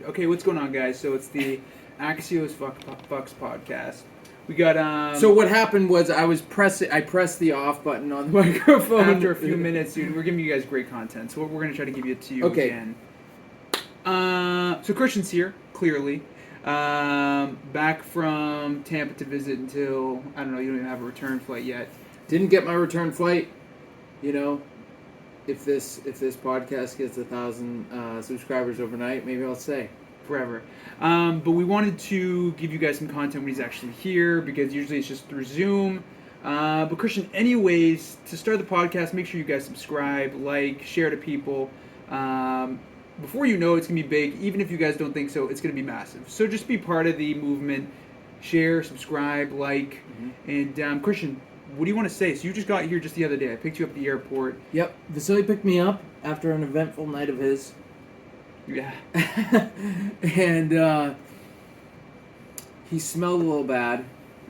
Okay, what's going on, guys? So it's the Axios Fux podcast. We got So what happened was I pressed the off button on the microphone. after a few minutes, dude. We're giving you guys great content, so we're gonna try to give it to you again. So Christian's here, clearly. Back from Tampa to visit until I don't know. You don't even have a return flight yet. Didn't get my return flight. You know, if this podcast gets 1,000 subscribers overnight, maybe I'll stay forever. But we wanted to give you guys some content when he's actually here, because usually it's just through Zoom. But Christian, anyways, to start the podcast, make sure you guys subscribe, like, share to people. Before you know it's going to be big. Even if you guys don't think so, it's going to be massive. So just be part of the movement. Share, subscribe, like. Mm-hmm. And Christian, what do you want to say? So you just got here just the other day. I picked you up at the airport. Yep. Vasily picked me up after an eventful night of his. Yeah. And he smelled a little bad.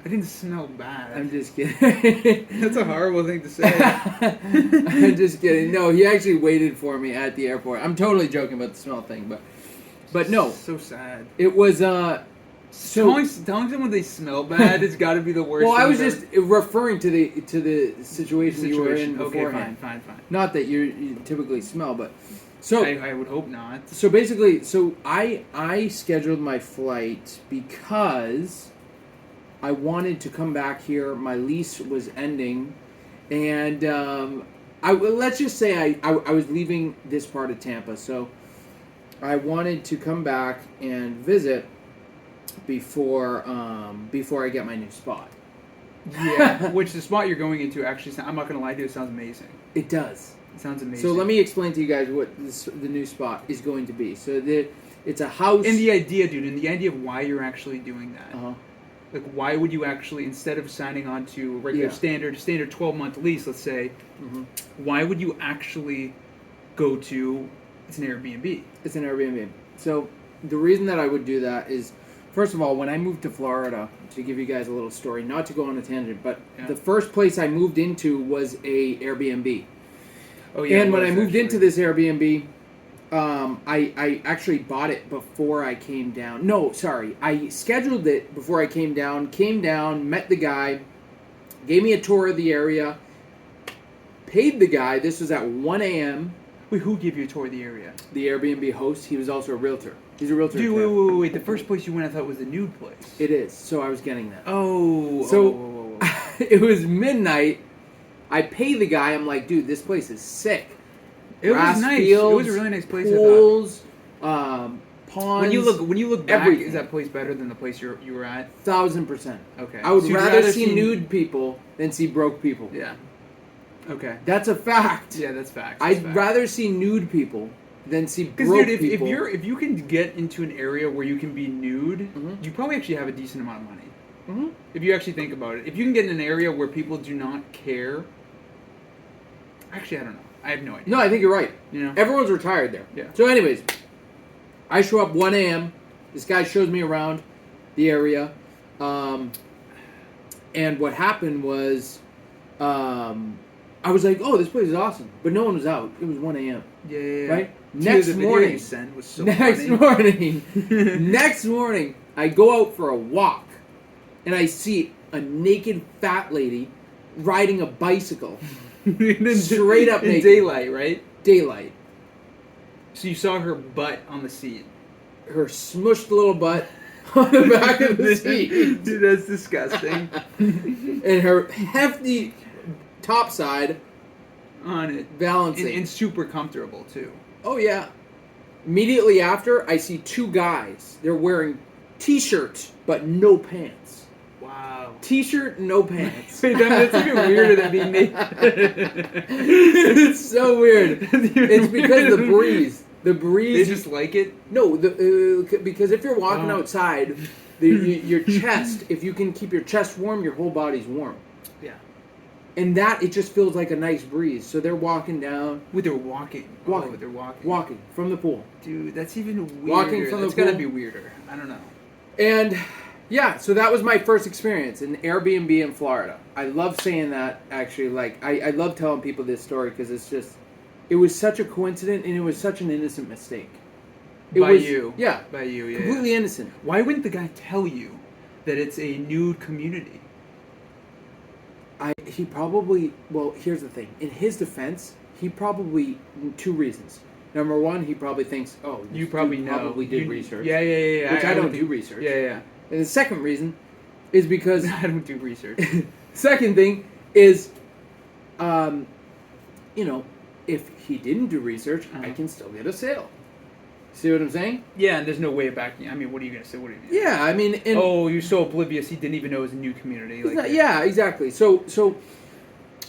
I didn't smell bad. I'm just kidding. That's a horrible thing to say. I'm just kidding. No, he actually waited for me at the airport. I'm totally joking about the smell thing, but no. So sad. It was telling someone they smell bad has got to be the worst. Well, I was just referring to the situation you were in beforehand. Okay, fine. Not that you typically smell, but so I would hope not. So basically, I scheduled my flight because I wanted to come back here. My lease was ending, and let's just say I was leaving this part of Tampa, so I wanted to come back and visit before I get my new spot. Yeah, which the spot you're going into actually, I'm not going to lie to you, it sounds amazing. It does. It sounds amazing. So let me explain to you guys what the new spot is going to be. So it's a house. And the idea, dude, and the idea of why you're actually doing that. Uh-huh. Like, why would you actually, instead of signing on to a regular standard 12-month lease, let's say, why would you actually go to, it's an Airbnb? It's an Airbnb. So the reason that I would do that is, first of all, when I moved to Florida, to give you guys a little story, not to go on a tangent, but the first place I moved into was a Airbnb. Oh yeah. And when I moved into this Airbnb, I actually bought it before I came down. No, sorry. I scheduled it before I came down, met the guy, gave me a tour of the area, paid the guy. This was at 1 a.m. Wait, who gave you a tour of the area? The Airbnb host. He was also a realtor. He's a realtor. Dude, wait. The first place you went, I thought, was the nude place. It is. So I was getting that. Oh. So it was midnight. I pay the guy. I'm like, dude, this place is sick. It was nice. Fields, it was a really nice place. Pools, ponds. When you look back, everything. Is that place better than the place you were at? 1,000%. Okay. I would rather see nude people than see broke people. Yeah. Okay. That's a fact. Yeah, that's fact. I'd rather see nude people than see broke people. If you can get into an area where you can be nude, you probably actually have a decent amount of money. Mm-hmm. If you actually think about it, if you can get in an area where people do not care. Actually, I don't know. I have no idea. No, I think you're right. You know, everyone's retired there. Yeah. So, anyways, I show up 1 a.m. This guy shows me around the area, and what happened was, I was like, "Oh, this place is awesome," but no one was out. It was 1 a.m. Yeah. Right. Dude, next the morning. Video you sent was so funny. Next morning, I go out for a walk, and I see a naked fat lady riding a bicycle. Straight up naked. In daylight, right? Daylight. So you saw her butt on the seat. Her smushed little butt on the back of the seat. Dude, that's disgusting. And her hefty top side on it. Balancing. And super comfortable, too. Oh, yeah. Immediately after, I see two guys. They're wearing t-shirts, but no pants. Wow. T-shirt, no pants. Wait, that's even weirder than being naked. It's so weird. It's because of the breeze. The breeze. They just like it? No, because if you're walking outside, your chest, if you can keep your chest warm, your whole body's warm. Yeah. And it just feels like a nice breeze. So they're walking down. Wait, they're walking. Walking. Oh, they're walking. Walking from the pool. Dude, that's even weirder. Walking from the pool. It's gotta be weirder. I don't know. And yeah, so that was my first experience, an Airbnb in Florida. I love saying that, actually. Like, I love telling people this story because it was such a coincidence and it was such an innocent mistake. By you. Yeah. By you, yeah. Completely innocent. Why wouldn't the guy tell you that it's a nude community? He probably, well, here's the thing. In his defense, he probably, two reasons. Number one, he probably thinks, oh, this You probably dude know. probably did research. Yeah. Which I don't do research. Yeah. And the second reason is because... I don't do research. Second thing is, if he didn't do research, I can still get a sale. See what I'm saying? Yeah, and there's no way of backing. I mean, what are you gonna say? What are you? Gonna Yeah, I mean, oh, you're so oblivious. He didn't even know it was a new community. Yeah, exactly. So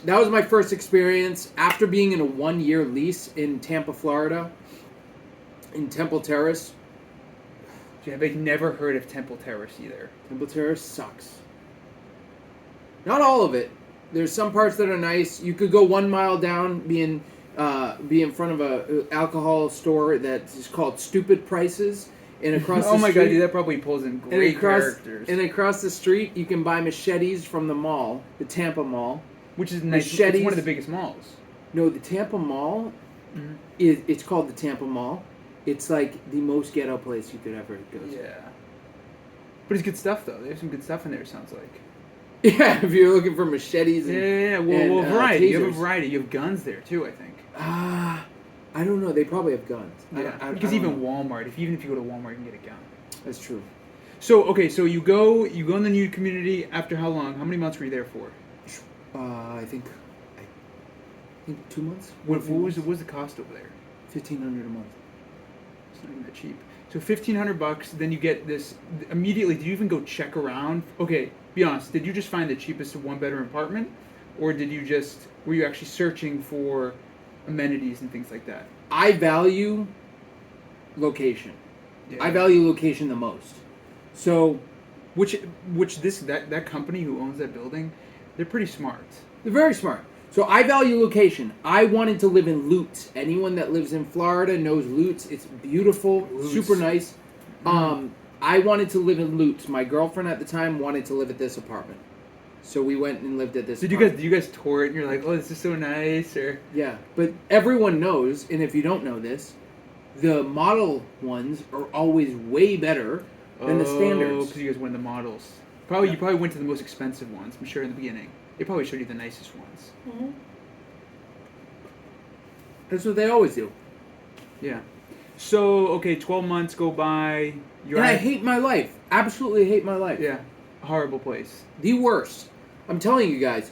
that was my first experience after being in a 1-year lease in Tampa, Florida, in Temple Terrace. Yeah, I've never heard of Temple Terrace either. Temple Terrace sucks. Not all of it. There's some parts that are nice. You could go 1 mile down, be in front of a alcohol store that's called Stupid Prices, and across the oh my street, god, dude, that probably pulls in great characters. And across the street, you can buy machetes from the mall, the Tampa Mall, which is nice. Machetes. It's one of the biggest malls. No, the Tampa Mall it's called the Tampa Mall. It's like the most ghetto place you could ever go to. Yeah, but it's good stuff though. There's some good stuff in there. It sounds like. Yeah, if you're looking for machetes. And, Well, variety. Tasers. You have a variety. You have guns there too, I think. I don't know. They probably have guns. Yeah, because even Walmart, even if you go to Walmart, you can get a gun. That's true. So okay, so you go in the nude community after how long? How many months were you there for? I think 2 months. What was the cost over there? $1,500 a month. It's not even that cheap. So $1,500. Then you get this immediately. Do you even go check around? Okay, be honest. Did you just find the cheapest 1-bedroom apartment, or were you actually searching for amenities and things like that? I value location. Yeah. I value location the most. So, that company who owns that building, they're pretty smart. They're very smart. So I value location. I wanted to live in Lutz. Anyone that lives in Florida knows Lutz. It's beautiful, super nice. I wanted to live in Lutz. My girlfriend at the time wanted to live at this apartment. So we went and lived at this apartment. Did you guys tour it and you're like, oh, this is so nice? Or yeah, but everyone knows, and if you don't know this, the model ones are always way better than the standards. Because you guys went the models. You probably went to the most expensive ones, I'm sure, in the beginning. They probably showed you the nicest ones. Mm-hmm. That's what they always do. Yeah. So, okay, 12 months go by. And I hate my life. Absolutely hate my life. Yeah. Horrible place. The worst. I'm telling you guys.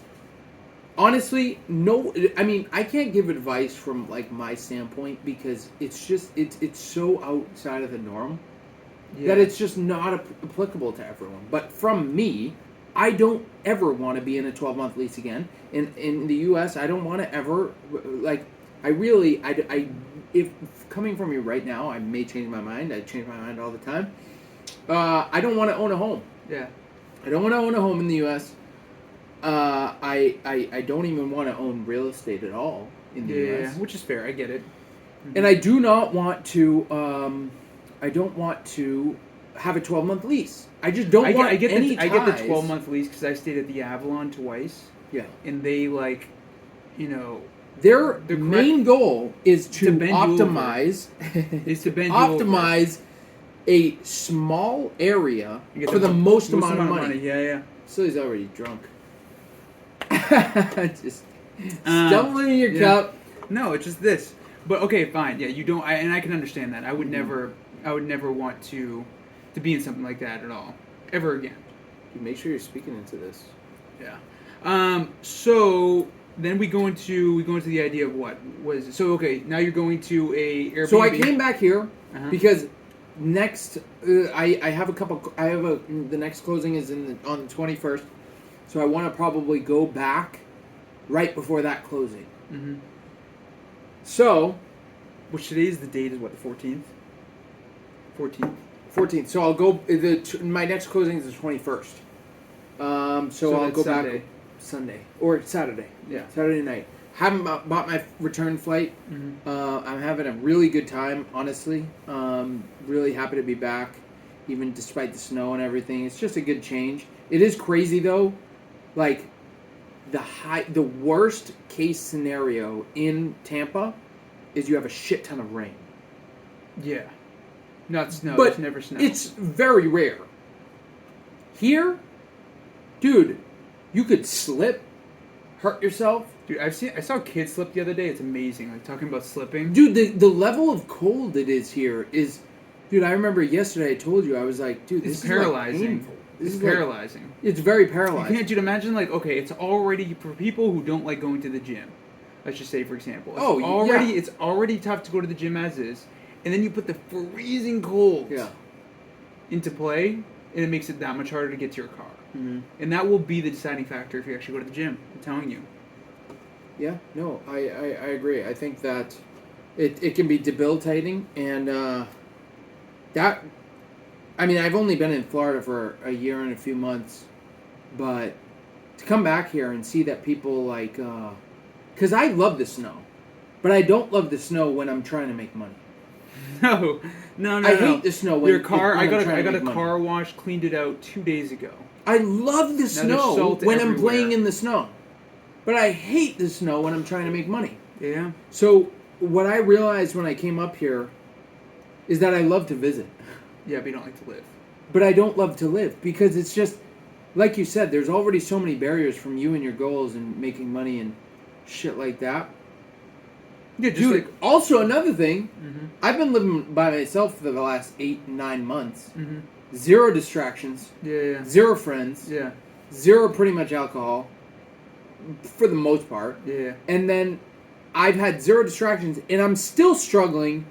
Honestly, no. I mean, I can't give advice from like my standpoint because it's just it's so outside of the norm that it's just not applicable to everyone. But from me, I don't ever want to be in a 12-month lease again. In the U.S., I don't want to ever like. If coming from you right now, I may change my mind. I change my mind all the time. I don't want to own a home. Yeah. I don't want to own a home in the U.S. I don't even want to own real estate at all in the U.S. Yeah, which is fair. I get it. Mm-hmm. And I do not want to. I don't want to have a 12-month lease. I just don't want any ties. I get the 12-month lease because I stayed at the Avalon twice. Yeah. And they their main goal is to optimize. Optimize a small area for the most amount of money. Yeah. So he's already drunk. Just stumbling in your cup. No, it's just this. But okay, fine. Yeah, you don't. And I can understand that. I would never want to be in something like that at all, ever again. Make sure you're speaking into this. Yeah. So then we go into the idea of what was. So okay, now you're going to a Airbnb. So I came back here because next I have a couple. The next closing is on the 21st. So I want to probably go back right before that closing. Mm-hmm. So, which today is the date is what, the 14th? 14th. So I'll go. My next closing is the 21st. So I'll go Sunday. back Sunday or Saturday. Yeah, Saturday night. Haven't bought my return flight. Mm-hmm. I'm having a really good time, honestly. Really happy to be back, even despite the snow and everything. It's just a good change. It is crazy though. Like, the worst case scenario in Tampa is you have a shit ton of rain. Yeah. Not snow. But There's never snow. it's very rare. Here, dude, you could slip, hurt yourself. Dude, I saw a kid slip the other day. It's amazing. Like, talking about slipping. Dude, the level of cold it is here is... Dude, I remember yesterday I told you, I was like, dude, this is paralyzing. Like painful. This It's is paralyzing. Like, it's very paralyzing. You can't, dude, imagine, like, okay, it's already, for people who don't like going to the gym, let's just say, for example. It's already tough to go to the gym as is, and then you put the freezing cold into play, and it makes it that much harder to get to your car. Mm-hmm. And that will be the deciding factor if you actually go to the gym, I'm telling you. Yeah, no, I agree. I think that it can be debilitating, and that... I mean, I've only been in Florida for a year and a few months, but to come back here and see that people like... Because I love the snow, but I don't love the snow when I'm trying to make money. No. I hate the snow when your car. when I got a money. car wash, cleaned it out 2 days ago. I love the snow when I'm playing in the snow, but I hate the snow when I'm trying to make money. Yeah. So what I realized when I came up here is that I love to visit. Yeah, but you don't like to live. But I don't love to live because it's just, like you said, there's already so many barriers from you and your goals and making money and shit like that. Yeah, just dude. like, also, another thing, I've been living by myself for the last 8-9 months. Mm-hmm. Zero distractions. Yeah. Zero friends. Yeah. Zero pretty much alcohol. For the most part. Yeah. And then I've had zero distractions, and I'm still struggling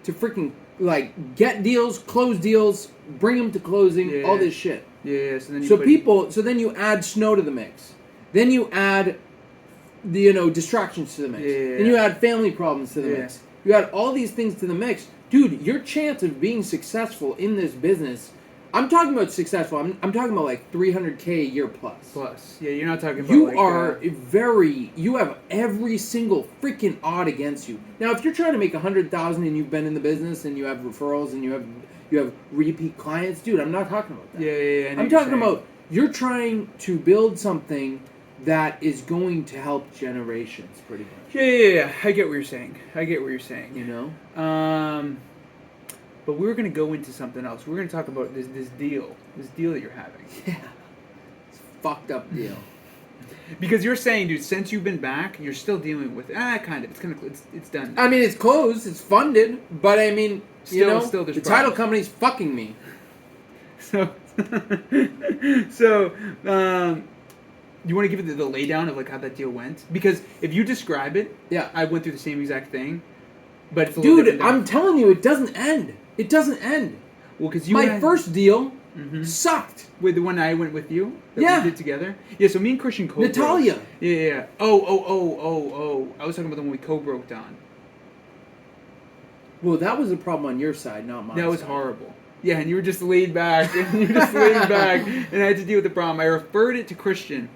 to freaking like get deals, close deals, bring them to closing, all this shit. Yeah. So then you add snow to the mix. Then you add the distractions to the mix. Yeah. Then you add family problems to the mix. You add all these things to the mix. Dude, your chance of being successful in this business, I'm talking about successful, I'm talking about like $300K a year plus. Yeah, you're not talking about you have every single freaking odd against you. Now, if you're trying to make $100,000 and you've been in the business and you have referrals and you have repeat clients, dude, I'm not talking about that. Yeah. I'm talking about you're trying to build something that is going to help generations, pretty much. Yeah. I get what you're saying. You know? But we were going to go into something else. We're going to talk about this deal that you're having. Yeah. It's a fucked up deal. Because you're saying, dude, since you've been back, you're still dealing with kind of. It's done. I mean, it's closed, it's funded, but I mean, still the title company's fucking me. So, you want to give it the laydown of like how that deal went? Because if you describe it, I went through the same exact thing, but it's a little different. I'm telling you, it doesn't end. It doesn't end. Well, because my first deal sucked. With the one I went with you, that we did together. Yeah, so me and Christian co-broke. Natalia. Yeah. Oh. I was talking about the one we co-broked on. Well, that was a problem on your side, not mine. That was horrible. Yeah, and you were just laid back, and I had to deal with the problem. I referred it to Christian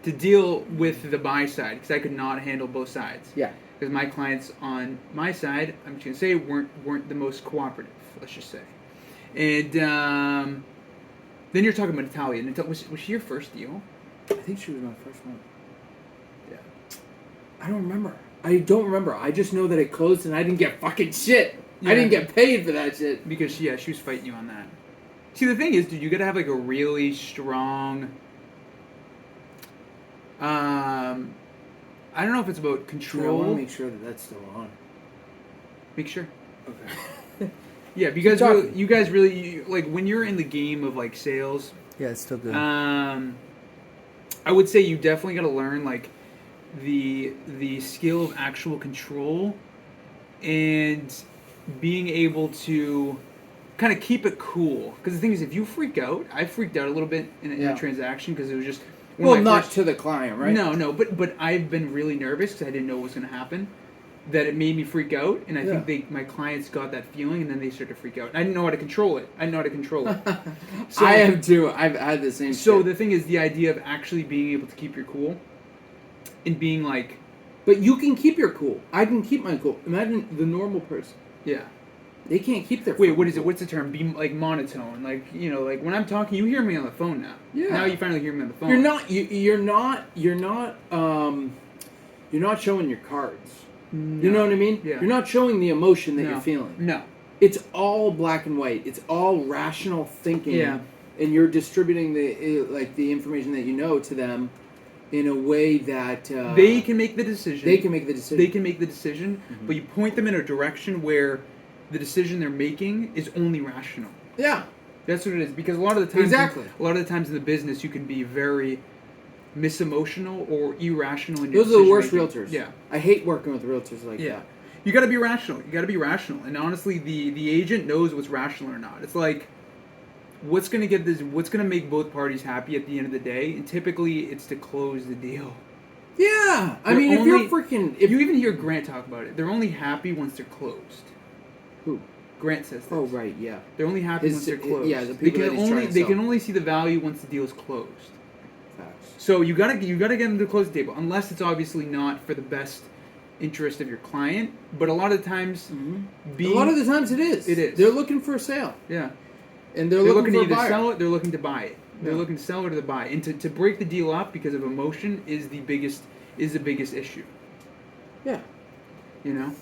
to deal with the buy side because I could not handle both sides. Yeah. Because my clients on my side, I'm just gonna say, weren't the most cooperative. Let's just say. And then you're talking about Natalia. Was she your first deal? I think she was my first one. Yeah. I don't remember. I just know that it closed and I didn't get fucking shit. Yeah. I didn't get paid for that shit. Because she was fighting you on that. See, the thing is, dude, you gotta have like a really strong. I don't know if it's about control. I want to make sure that that's still on. Make sure. Okay. Yeah, because you guys really like when you're in the game of like sales. Yeah, it's still good. I would say you definitely got to learn like the skill of actual control and being able to kind of keep it cool. Because the thing is, if you freak out, I freaked out a little bit in a transaction because it was just. Not to the client, right? No, but I've been really nervous because I didn't know what was going to happen. That it made me freak out, and I think my clients got that feeling, and then they started to freak out. I didn't know how to control it. So, I have too. I've had the same. So the thing is, the idea of actually being able to keep your cool, and being like, but you can keep your cool. I can keep my cool. Imagine the normal person. Yeah. They can't keep their. Wait, what is it? What's the term? Be like monotone. Like like when I'm talking, you hear me on the phone now. Yeah. Now you finally hear me on the phone. You're not showing your cards. No. You know what I mean? Yeah. You're not showing the emotion that you're feeling. No. it's all black and white. It's all rational thinking. Yeah. And you're distributing the information that you know to them in a way that they can make the decision. They can make the decision. They can make the decision, but you point them in a direction where the decision they're making is only rational. Yeah. That's what it is. Because a lot of the times, exactly. A lot of the times in the business, you can be very misemotional or irrational in Those your are the worst decision-making. realtors. Yeah. I hate working with realtors like Yeah. that. You got to be rational. You got to be rational. And honestly, the agent knows what's rational or not. It's like, what's going to get this? What's going to make both parties happy at the end of the day? And typically, it's to close the deal. Yeah. I mean, if you're freaking... If you even hear Grant talk about it, they're only happy once they're closed. Who? Grant says this. Oh, right, yeah. They're only happy once they're closed. Yeah, the people they can only see the value once the deal is closed. Facts. So you gotta get them to close the table, unless it's obviously not for the best interest of your client. But a lot of the times, a lot of the times it is. It is. They're looking for a sale. Yeah. And they're looking to for a either buyer. sell it, they're looking to buy it. They're Yeah. looking to sell it or to buy it. And to break the deal up because of emotion is the biggest issue. Yeah. You know?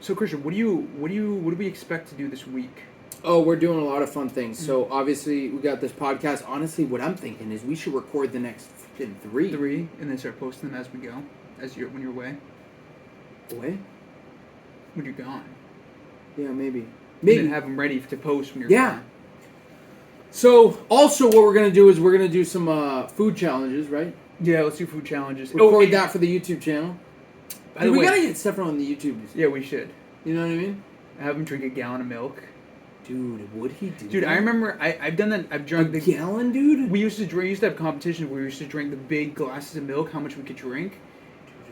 So Christian, what do we expect to do this week? Oh, we're doing a lot of fun things. So obviously we got this podcast. Honestly, what I'm thinking is we should record the next freaking three, and then start posting them as we go, when you're away, Away? when you're gone. Yeah, maybe. And then have them ready to post when you're gone. So also what we're gonna do is we're gonna do some food challenges, right? Yeah, let's do food challenges. Record that for the YouTube channel. By the we way, gotta get stuff on the YouTube. yeah, we should. You know what I mean? Have him drink a gallon of milk. Dude, would he do Dude, that? I remember I've done that. I've drunk a gallon, dude? We used to have competitions where we used to drink the big glasses of milk, how much we could drink.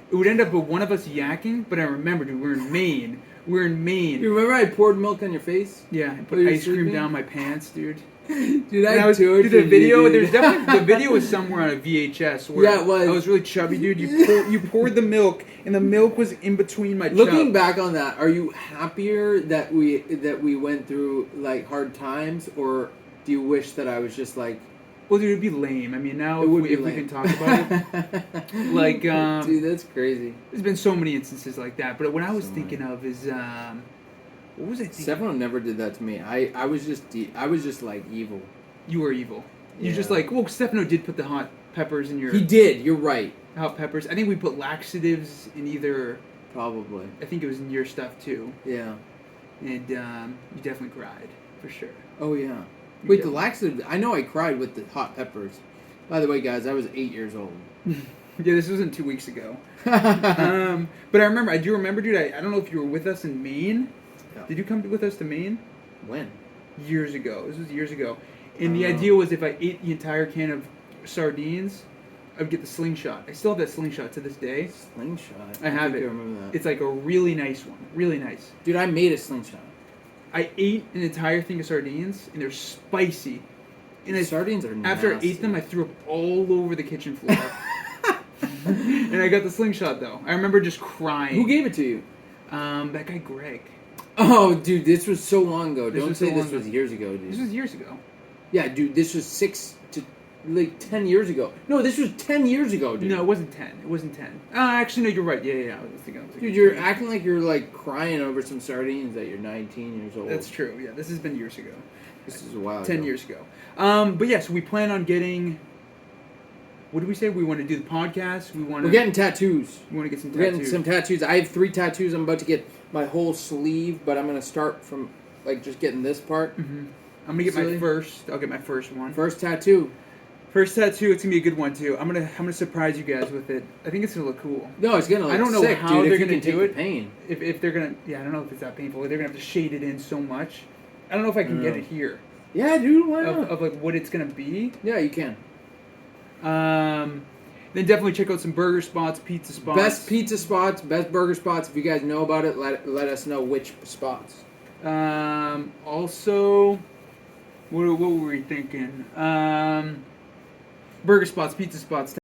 It would end up with one of us yakking, but I remember, dude, we're in Maine. You remember I poured milk on your face? Yeah, I put ice cream down my pants, dude. Dude, I dude, the video. There's definitely the video was somewhere on a VHS. Where yeah, it was. I was really chubby, dude. You poured the milk, and the milk was in between my. Looking back on that, are you happier that we went through like hard times, or do you wish that I was just like? Well, dude, it'd be lame. I mean, now if we can talk about it, like, dude, that's crazy. There's been so many instances like that. But what I was thinking of is, what was I thinking? Stefano never did that to me. I was just like evil. You were evil. You're Yeah. just like, well, Stefano did put the hot peppers in your. He did. You're right. Hot peppers. I think we put laxatives in either. Probably. I think it was in your stuff too. Yeah. And you definitely cried for sure. Oh yeah. Wait, the laxative. I know I cried with the hot peppers. By the way, guys, I was 8 years old. Yeah, this wasn't 2 weeks ago. But I do remember, dude. I don't know if you were with us in Maine. Yeah. Did you come with us to Maine? When? Years ago. This was years ago. And the idea was if I ate the entire can of sardines, I would get the slingshot. I still have that slingshot to this day. Slingshot? I have it. I remember that. It's like a really nice one. Really nice. Dude, I made a slingshot. I ate an entire thing of sardines, and they're spicy. And Sardines are nasty. After I ate them, I threw up all over the kitchen floor. And I got the slingshot, though. I remember just crying. Who gave it to you? That guy, Greg. Oh, dude, this was so long ago. This Don't was say so this long was ago. years ago, dude. This was years ago. Yeah, dude, this was 10 years ago. No, this was 10 years ago, dude. No, it wasn't 10. It wasn't 10. Actually, no, you're right. Yeah. I was thinking. Dude, you're acting like you're like crying over some sardines that you're 19 years old. That's true. Yeah, this has been years ago. This is a while 10 ago. years ago. But yeah, so we plan on getting. What did we say? We want to do the podcast. We're getting tattoos. We want to get some We're tattoos. getting some tattoos. I have 3 tattoos. I'm about to get my whole sleeve, but I'm going to start from like just getting this part. Mm-hmm. I'm going to get my first. I'll get my first one. First tattoo. First tattoo. It's going to be a good one, too. I'm gonna surprise you guys with it. I think it's going to look cool. No, it's going to look I don't know sick, how dude, they're going to do it. Pain. If they're going to. Yeah, I don't know if it's that painful. They're going to have to shade it in so much. I don't know if I can get it here. Yeah, dude, why not? Of like what it's going to be. Yeah, you can. Then definitely check out some burger spots, pizza spots. Best pizza spots, best burger spots. If you guys know about it, let us know which spots. Also, what were we thinking? Burger spots, pizza spots.